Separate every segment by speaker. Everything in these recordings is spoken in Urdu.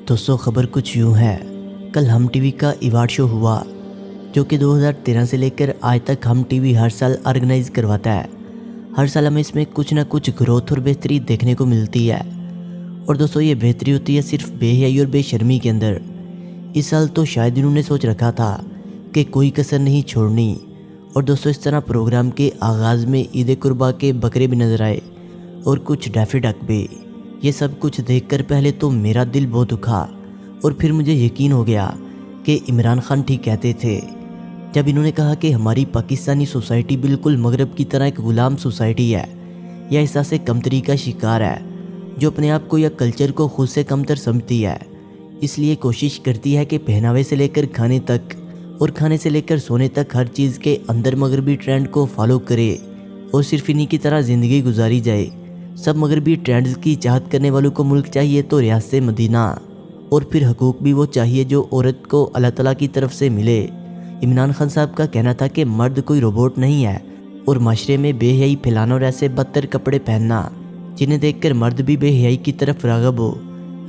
Speaker 1: دوستوں خبر کچھ یوں ہے، کل ہم ٹی وی کا ایوارڈ شو ہوا جو کہ 2013 سے لے کر آج تک ہم ٹی وی ہر سال آرگنائز کرواتا ہے۔ ہر سال ہمیں اس میں کچھ نہ کچھ گروتھ اور بہتری دیکھنے کو ملتی ہے، اور دوستوں یہ بہتری ہوتی ہے صرف بے حیائی اور بے شرمی کے اندر۔ اس سال تو شاید انہوں نے سوچ رکھا تھا کہ کوئی کسر نہیں چھوڑنی، اور دوستوں اس طرح پروگرام کے آغاز میں عید قربا کے بکرے بھی نظر آئے اور کچھ ڈیفی ڈک بھی۔ یہ سب کچھ دیکھ کر پہلے تو میرا دل بہت دکھا، اور پھر مجھے یقین ہو گیا کہ عمران خان ٹھیک کہتے تھے جب انہوں نے کہا کہ ہماری پاکستانی سوسائٹی بالکل مغرب کی طرح ایک غلام سوسائٹی ہے، یا احساس کمتری کا شکار ہے، جو اپنے آپ کو یا کلچر کو خود سے کمتر سمجھتی ہے، اس لیے کوشش کرتی ہے کہ پہناوے سے لے کر کھانے تک اور کھانے سے لے کر سونے تک ہر چیز کے اندر مغربی ٹرینڈ کو فالو کرے اور صرف انہی کی طرح زندگی گزاری جائے۔ سب مغربی ٹرینڈز کی چاہت کرنے والوں کو ملک چاہیے تو ریاست مدینہ، اور پھر حقوق بھی وہ چاہیے جو عورت کو اللہ تعالیٰ کی طرف سے ملے۔ عمران خان صاحب کا کہنا تھا کہ مرد کوئی روبوٹ نہیں ہے، اور معاشرے میں بے حیائی پھیلانا اور ایسے بدتر کپڑے پہننا جنہیں دیکھ کر مرد بھی بے حیائی کی طرف راغب ہو۔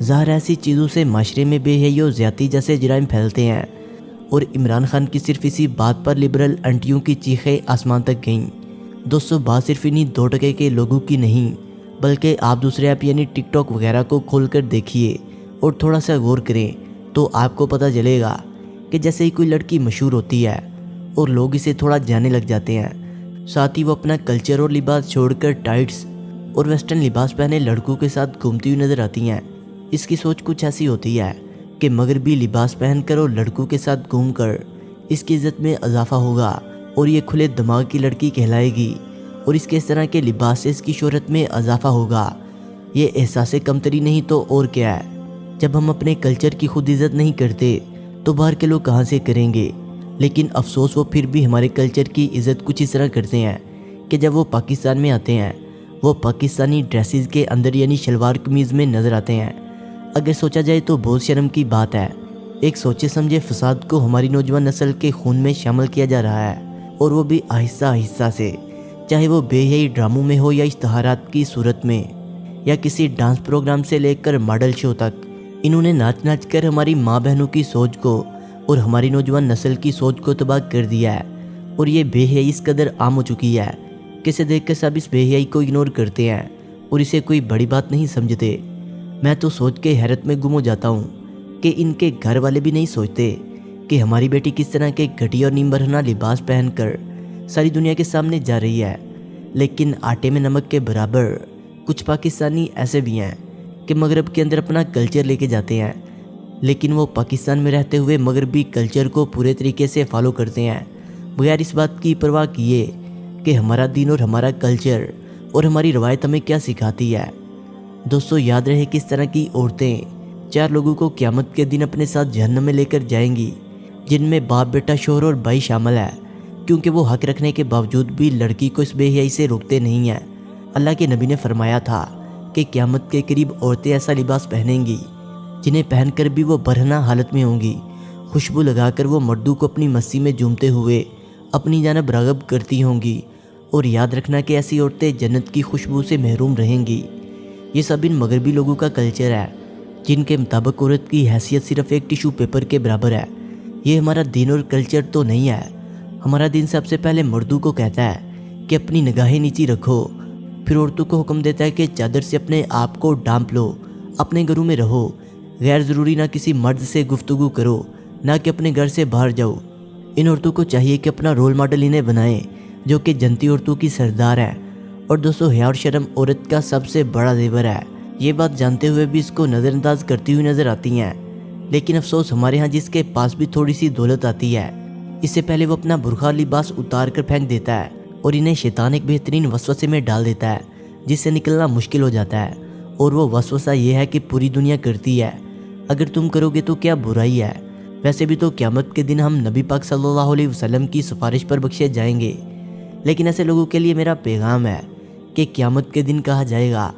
Speaker 1: ظاہر ایسی چیزوں سے معاشرے میں بے حیائی اور زیادتی جیسے جرائم پھیلتے ہیں، اور عمران خان کی صرف اسی بات پر لبرل انٹیوں کی چیخیں آسمان تک گئیں۔ دوستوں بات صرف انہی 2% کے لوگوں کی نہیں، بلکہ آپ دوسرے ایپ یعنی ٹک ٹاک وغیرہ کو کھول کر دیکھیے اور تھوڑا سا غور کریں تو آپ کو پتہ چلے گا کہ جیسے ہی کوئی لڑکی مشہور ہوتی ہے اور لوگ اسے تھوڑا جانے لگ جاتے ہیں، ساتھ ہی وہ اپنا کلچر اور لباس چھوڑ کر ٹائٹس اور ویسٹرن لباس پہنے لڑکوں کے ساتھ گھومتی ہوئی نظر آتی ہیں۔ اس کی سوچ کچھ ایسی ہوتی ہے کہ مغربی لباس پہن کر اور لڑکوں کے ساتھ گھوم کر اس کی عزت میں اضافہ ہوگا اور یہ کھلے دماغ کی لڑکی کہلائے گی، اور اس کے اس طرح کے لباس سے اس کی شہرت میں اضافہ ہوگا۔ یہ احساس کمتری نہیں تو اور کیا ہے؟ جب ہم اپنے کلچر کی خود عزت نہیں کرتے تو باہر کے لوگ کہاں سے کریں گے؟ لیکن افسوس وہ پھر بھی ہمارے کلچر کی عزت کچھ اس طرح کرتے ہیں کہ جب وہ پاکستان میں آتے ہیں وہ پاکستانی ڈریسز کے اندر یعنی شلوار قمیض میں نظر آتے ہیں۔ اگر سوچا جائے تو بہت شرم کی بات ہے، ایک سوچے سمجھے فساد کو ہماری نوجوان نسل کے خون میں شامل کیا جا رہا ہے، اور وہ بھی آہستہ آہستہ سے، چاہے وہ بے حیائی ڈراموں میں ہو یا اشتہارات کی صورت میں یا کسی ڈانس پروگرام سے لے کر ماڈل شو تک۔ انہوں نے ناچ ناچ کر ہماری ماں بہنوں کی سوچ کو اور ہماری نوجوان نسل کی سوچ کو تباہ کر دیا ہے، اور یہ بے حیائی اس قدر عام ہو چکی ہے کہ اسے دیکھ کر سب اس بے حیائی کو اگنور کرتے ہیں اور اسے کوئی بڑی بات نہیں سمجھتے۔ میں تو سوچ کے حیرت میں گم ہو جاتا ہوں کہ ان کے گھر والے بھی نہیں سوچتے کہ ہماری بیٹی کس طرح کے گھٹیا اور نیم برہنہ لباس پہن کر ساری دنیا کے سامنے جا رہی ہے۔ لیکن آٹے میں نمک کے برابر کچھ پاکستانی ایسے بھی ہیں کہ مغرب کے اندر اپنا کلچر لے کے جاتے ہیں، لیکن وہ پاکستان میں رہتے ہوئے مغربی کلچر کو پورے طریقے سے فالو کرتے ہیں، بغیر اس بات کی پرواہ کیے کہ ہمارا دین اور ہمارا کلچر اور ہماری روایت ہمیں کیا سکھاتی ہے۔ دوستو یاد رہے کہ اس طرح کی عورتیں 4 لوگوں کو قیامت کے دن اپنے ساتھ جہنم میں لے کر جائیں گی، جن میں باپ بیٹا شوہر اور بھائی شامل ہے، کیونکہ وہ حق رکھنے کے باوجود بھی لڑکی کو اس بے حیائی سے روکتے نہیں ہیں۔ اللہ کے نبی نے فرمایا تھا کہ قیامت کے قریب عورتیں ایسا لباس پہنیں گی جنہیں پہن کر بھی وہ برہنہ حالت میں ہوں گی، خوشبو لگا کر وہ مردوں کو اپنی مستی میں جومتے ہوئے اپنی جانب راغب کرتی ہوں گی، اور یاد رکھنا کہ ایسی عورتیں جنت کی خوشبو سے محروم رہیں گی۔ یہ سب ان مغربی لوگوں کا کلچر ہے جن کے مطابق عورت کی حیثیت صرف ایک ٹیشو پیپر کے برابر ہے۔ یہ ہمارا دین اور کلچر تو نہیں ہے۔ ہمارا دین سب سے پہلے مردوں کو کہتا ہے کہ اپنی نگاہیں نیچی رکھو، پھر عورتوں کو حکم دیتا ہے کہ چادر سے اپنے آپ کو ڈھانپ لو، اپنے گھروں میں رہو، غیر ضروری نہ کسی مرد سے گفتگو کرو، نہ کہ اپنے گھر سے باہر جاؤ۔ ان عورتوں کو چاہیے کہ اپنا رول ماڈل انہیں بنائیں جو کہ جنتی عورتوں کی سردار ہیں۔ اور دوستو حیا اور شرم عورت کا سب سے بڑا زیور ہے، یہ بات جانتے ہوئے بھی اس کو نظر انداز کرتی ہوئی نظر آتی ہیں۔ لیکن افسوس ہمارے ہاں جس کے پاس بھی تھوڑی سی دولت آتی ہے، اس سے پہلے وہ اپنا برقع لباس اتار کر پھینک دیتا ہے، اور انہیں شیطان ایک بہترین وسوسے میں ڈال دیتا ہے جس سے نکلنا مشکل ہو جاتا ہے، اور وہ وسوسہ یہ ہے کہ پوری دنیا کرتی ہے، اگر تم کرو گے تو کیا برائی ہے؟ ویسے بھی تو قیامت کے دن ہم نبی پاک صلی اللہ علیہ وسلم کی سفارش پر بخشے جائیں گے۔ لیکن ایسے لوگوں کے لیے میرا پیغام ہے کہ قیامت کے دن کہا جائے گا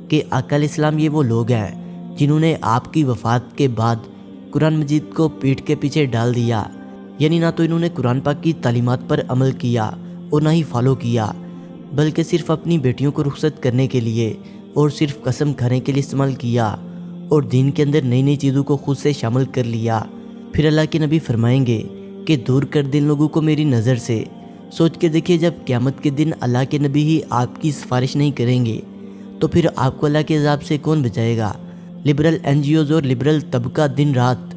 Speaker 1: کہ آقا علیہ السلام یہ وہ لوگ ہیں جنہوں نے آپ کی وفات کے بعد قرآن مجید کو پیٹھ کے پیچھے ڈال دیا، یعنی نہ تو انہوں نے قرآن پاک کی تعلیمات پر عمل کیا اور نہ ہی فالو کیا، بلکہ صرف اپنی بیٹیوں کو رخصت کرنے کے لیے اور صرف قسم کھانے کے لیے استعمال کیا، اور دین کے اندر نئی نئی چیزوں کو خود سے شامل کر لیا۔ پھر اللہ کے نبی فرمائیں گے کہ دور کر دے ان لوگوں کو میری نظر سے۔ سوچ کے دیکھیے، جب قیامت کے دن اللہ کے نبی ہی آپ کی سفارش نہیں کریں گے تو پھر آپ کو اللہ کے عذاب سے کون بچائے گا؟ لبرل NGOs اور لبرل طبقہ دن رات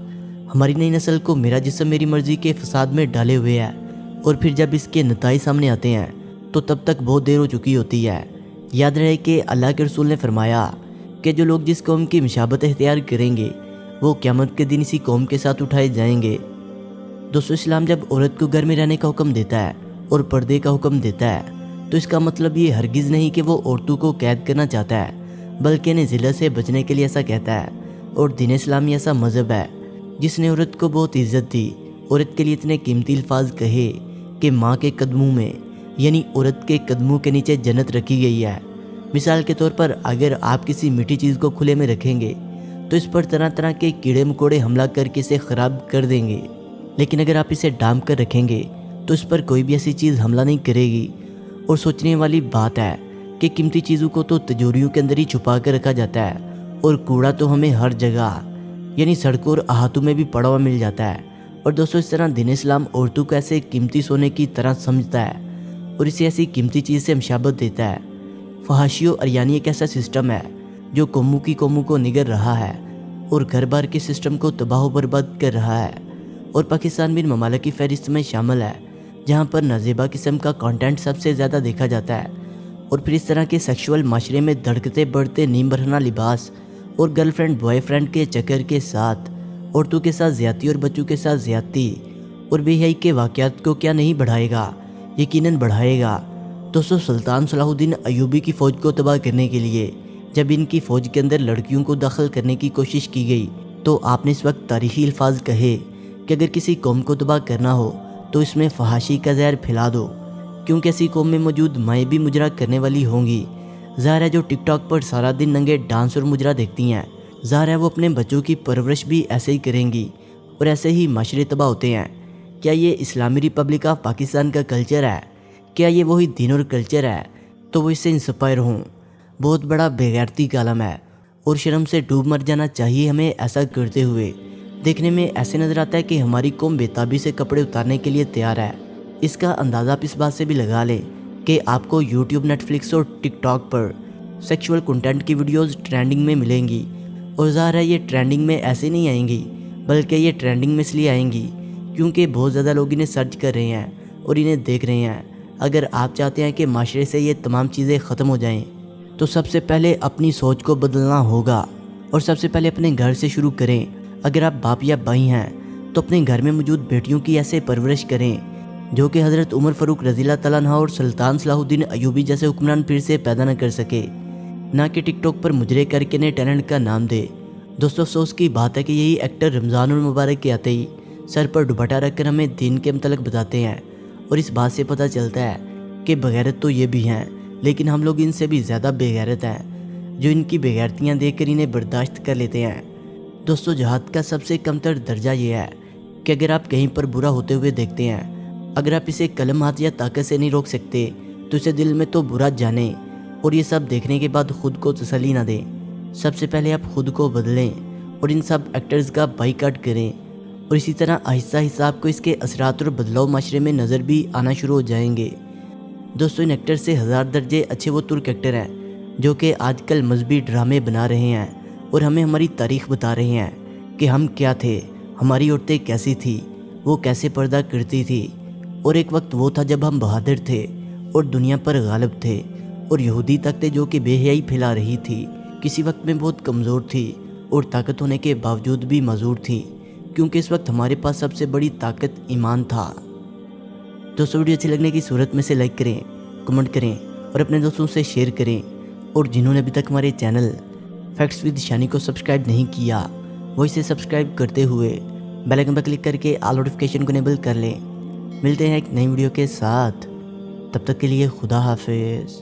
Speaker 1: ہماری نئی نسل کو میرا جسم میری مرضی کے فساد میں ڈالے ہوئے ہے، اور پھر جب اس کے نتائج سامنے آتے ہیں تو تب تک بہت دیر ہو چکی ہوتی ہے۔ یاد رہے کہ اللہ کے رسول نے فرمایا کہ جو لوگ جس قوم کی مشابہت اختیار کریں گے وہ قیامت کے دن اسی قوم کے ساتھ اٹھائے جائیں گے۔ دوستو، اسلام جب عورت کو گھر میں رہنے کا حکم دیتا ہے اور پردے کا حکم دیتا ہے تو اس کا مطلب یہ ہرگز نہیں کہ وہ عورتوں کو قید کرنا چاہتا ہے، بلکہ انہیں ذلت سے بچنے کے لیے ایسا کہتا ہے۔ اور دین اسلامی ایسا مذہب ہے جس نے عورت کو بہت عزت دی، عورت کے لیے اتنے قیمتی الفاظ کہے کہ ماں کے قدموں میں، یعنی عورت کے قدموں کے نیچے جنت رکھی گئی ہے۔ مثال کے طور پر اگر آپ کسی میٹھی چیز کو کھلے میں رکھیں گے تو اس پر طرح طرح کے کیڑے مکوڑے حملہ کر کے اسے خراب کر دیں گے، لیکن اگر آپ اسے ڈھانپ کر رکھیں گے تو اس پر کوئی بھی ایسی چیز حملہ نہیں کرے گی۔ اور سوچنے والی بات ہے کہ قیمتی چیزوں کو تو تجوریوں کے اندر ہی چھپا کر رکھا جاتا ہے، اور کوڑا تو ہمیں ہر جگہ یعنی سڑکوں اور احاطوں میں بھی پڑا ہوا مل جاتا ہے۔ اور دوستو، اس طرح دین اسلام عورتوں کو ایسے قیمتی سونے کی طرح سمجھتا ہے اور اسے ایسی قیمتی چیز سے مشابہت دیتا ہے۔ فحاشی و عریانی ایک ایسا سسٹم ہے جو قوموں کی قوموں کو نگل رہا ہے اور گھر بار کے سسٹم کو تباہ و برباد کر رہا ہے، اور پاکستان بھی ان ممالک کی فہرست میں شامل ہے جہاں پر نازیبا قسم کا کانٹینٹ سب سے زیادہ دیکھا جاتا ہے۔ اور پھر اس طرح کے سیکشول معاشرے میں دھڑکتے بڑھتے نیم برہنہ لباس اور گرل فرینڈ بوائے فرینڈ کے چکر کے ساتھ عورتوں کے ساتھ زیادتی اور بچوں کے ساتھ زیادتی اور بے حیائی کے واقعات کو کیا نہیں بڑھائے گا؟ یقیناً بڑھائے گا۔ دوستو، سلطان صلاح الدین ایوبی کی فوج کو تباہ کرنے کے لیے جب ان کی فوج کے اندر لڑکیوں کو داخل کرنے کی کوشش کی گئی تو آپ نے اس وقت تاریخی الفاظ کہے کہ اگر کسی قوم کو تباہ کرنا ہو تو اس میں فحاشی کا زہر پھیلا دو، کیونکہ ایسی قوم میں موجود مائیں بھی مجرا کرنے والی ہوں گی۔ ظاہر ہے جو ٹک ٹاک پر سارا دن ننگے ڈانس اور مجرا دیکھتی ہیں، ظاہر ہے وہ اپنے بچوں کی پرورش بھی ایسے ہی کریں گی، اور ایسے ہی معاشرے تباہ ہوتے ہیں۔ کیا یہ اسلامی ریپبلک آف پاکستان کا کلچر ہے؟ کیا یہ وہی دین اور کلچر ہے؟ تو وہ اس سے انسپائر ہوں۔ بہت بڑا بے غیرتی کا عالم ہے اور شرم سے ڈوب مر جانا چاہیے ہمیں ایسا کرتے ہوئے۔ دیکھنے میں ایسے نظر آتا ہے کہ ہماری قوم بےتابی سے کپڑے اتارنے کے لیے تیار ہے۔ اس کا اندازہ آپ اس بات سے بھی لگا لیں کہ آپ کو یوٹیوب، نیٹ فلکس اور ٹک ٹاک پر سیکشول کنٹینٹ کی ویڈیوز ٹرینڈنگ میں ملیں گی، اور ظاہر ہے یہ ٹرینڈنگ میں ایسے نہیں آئیں گی، بلکہ یہ ٹرینڈنگ میں اس لیے آئیں گی کیونکہ بہت زیادہ لوگ انہیں سرچ کر رہے ہیں اور انہیں دیکھ رہے ہیں۔ اگر آپ چاہتے ہیں کہ معاشرے سے یہ تمام چیزیں ختم ہو جائیں تو سب سے پہلے اپنی سوچ کو بدلنا ہوگا، اور سب سے پہلے اپنے گھر سے شروع کریں۔ اگر آپ باپ یا بھائی ہیں تو اپنے گھر میں موجود بیٹیوں کی ایسے پرورش کریں جو کہ حضرت عمر فاروق رضی اللہ تعالیٰ عنہ اور سلطان صلاح الدین ایوبی جیسے حکمران پھر سے پیدا نہ کر سکے، نہ کہ ٹک ٹاک پر مجرے کر کے نئے ٹیلنٹ کا نام دے۔ دوستو، افسوس کی بات ہے کہ یہی ایکٹر رمضان المبارک کے آتے ہی سر پر دوپٹہ رکھ کر ہمیں دین کے متعلق بتاتے ہیں، اور اس بات سے پتہ چلتا ہے کہ بغیرت تو یہ بھی ہیں، لیکن ہم لوگ ان سے بھی زیادہ بے غیرت ہیں جو ان کی بے غیرتیاں دیکھ کر انہیں برداشت کر لیتے ہیں۔ دوستو، جہاد کا سب سے کم تر درجہ یہ ہے کہ اگر آپ کہیں پر برا ہوتے ہوئے دیکھتے ہیں، اگر آپ اسے قلم ہاتھ یا طاقت سے نہیں روک سکتے تو اسے دل میں تو برا جانیں، اور یہ سب دیکھنے کے بعد خود کو تسلی نہ دیں۔ سب سے پہلے آپ خود کو بدلیں اور ان سب ایکٹرز کا بائیکاٹ کریں، اور اسی طرح آہستہ آہستہ آپ کو اس کے اثرات اور بدلاؤ معاشرے میں نظر بھی آنا شروع ہو جائیں گے۔ دوستو، ان ایکٹر سے ہزار درجے اچھے وہ ترک ایکٹر ہیں جو کہ آج کل مذہبی ڈرامے بنا رہے ہیں اور ہمیں ہماری تاریخ بتا رہے ہیں کہ ہم کیا تھے، ہماری عورتیں کیسی تھی، وہ کیسے پردہ کرتی تھی، اور ایک وقت وہ تھا جب ہم بہادر تھے اور دنیا پر غالب تھے، اور یہودی طاقتیں جو کہ بے حیائی پھیلا رہی تھی کسی وقت میں بہت کمزور تھی اور طاقت ہونے کے باوجود بھی معذور تھی، کیونکہ اس وقت ہمارے پاس سب سے بڑی طاقت ایمان تھا۔ دوستو، ویڈیو اچھی لگنے کی صورت میں سے لائک کریں، کمنٹ کریں اور اپنے دوستوں سے شیئر کریں، اور جنہوں نے ابھی تک ہمارے چینل فیکٹس ود شانی کو سبسکرائب نہیں کیا وہ اسے سبسکرائب کرتے ہوئے بیل آئکن پر کلک کر کے آل نوٹیفیکیشن کو انیبل کر لیں۔ ملتے ہیں ایک نئی ویڈیو کے ساتھ، تب تک کے لیے خدا حافظ۔